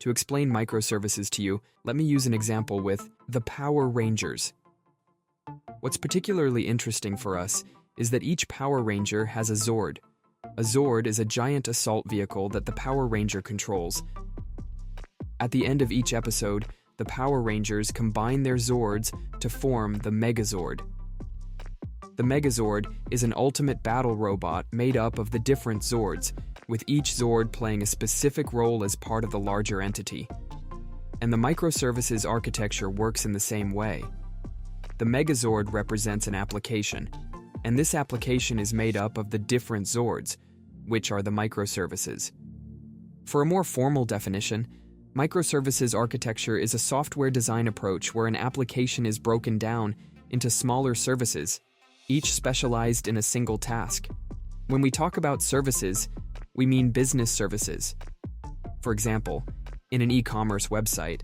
To explain microservices to you, let me use an example with the Power Rangers. What's particularly interesting for us is that each Power Ranger has a Zord. A Zord is a giant assault vehicle that the Power Ranger controls. At the end of each episode, the Power Rangers combine their Zords to form the Megazord. The Megazord is an ultimate battle robot made up of the different Zords, with each Zord playing a specific role as part of the larger entity. And the microservices architecture works in the same way. The Megazord represents an application, and this application is made up of the different Zords, which are the microservices. For a more formal definition, microservices architecture is a software design approach where an application is broken down into smaller services, each specialized in a single task. When we talk about services, we mean business services. For example, in an e-commerce website,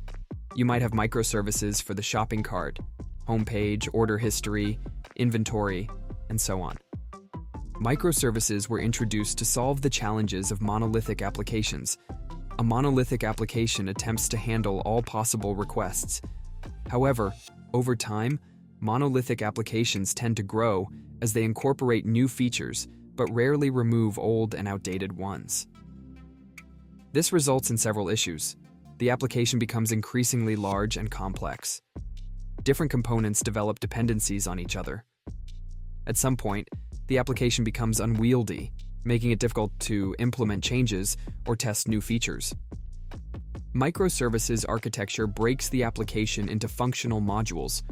you might have microservices for the shopping cart, homepage, order history, inventory, and so on. Microservices were introduced to solve the challenges of monolithic applications. A monolithic application attempts to handle all possible requests. However, over time, monolithic applications tend to grow as they incorporate new features, but rarely remove old and outdated ones. This results in several issues. The application becomes increasingly large and complex. Different components develop dependencies on each other. At some point, the application becomes unwieldy, making it difficult to implement changes or test new features. Microservices architecture breaks the application into functional modules.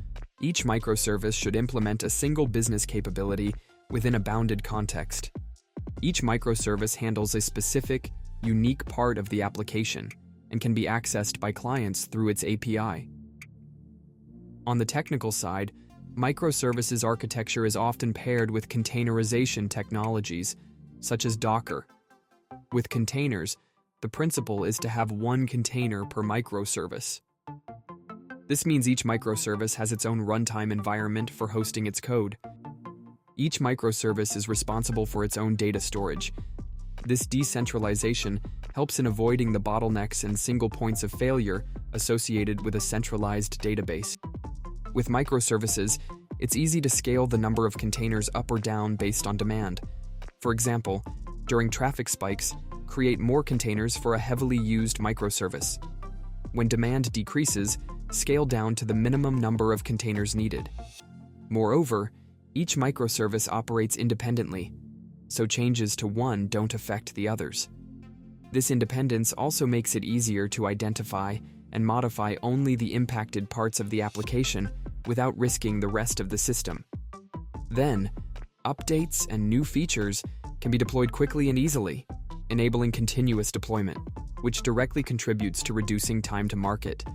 Each microservice should implement a single business capability within a bounded context. Each microservice handles a specific, unique part of the application and can be accessed by clients through its API. On the technical side, microservices architecture is often paired with containerization technologies, such as Docker. With containers, the principle is to have one container per microservice. This means each microservice has its own runtime environment for hosting its code. Each microservice is responsible for its own data storage. This decentralization helps in avoiding the bottlenecks and single points of failure associated with a centralized database. With microservices, it's easy to scale the number of containers up or down based on demand. For example, during traffic spikes, create more containers for a heavily used microservice. When demand decreases, scale down to the minimum number of containers needed. Moreover, each microservice operates independently, so changes to one don't affect the others. This independence also makes it easier to identify and modify only the impacted parts of the application without risking the rest of the system. Then, updates and new features can be deployed quickly and easily, enabling continuous deployment, which directly contributes to reducing time to market.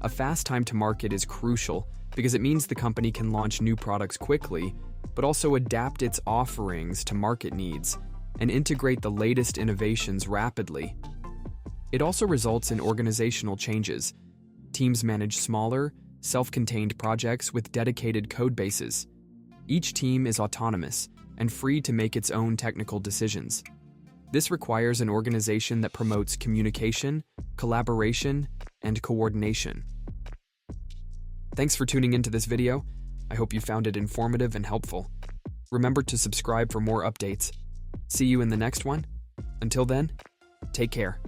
A fast time to market is crucial because it means the company can launch new products quickly, but also adapt its offerings to market needs and integrate the latest innovations rapidly. It also results in organizational changes. Teams manage smaller, self-contained projects with dedicated code bases. Each team is autonomous and free to make its own technical decisions. This requires an organization that promotes communication, collaboration, and coordination. Thanks for tuning into this video. I hope you found it informative and helpful. Remember to subscribe for more updates. See you in the next one. Until then, take care.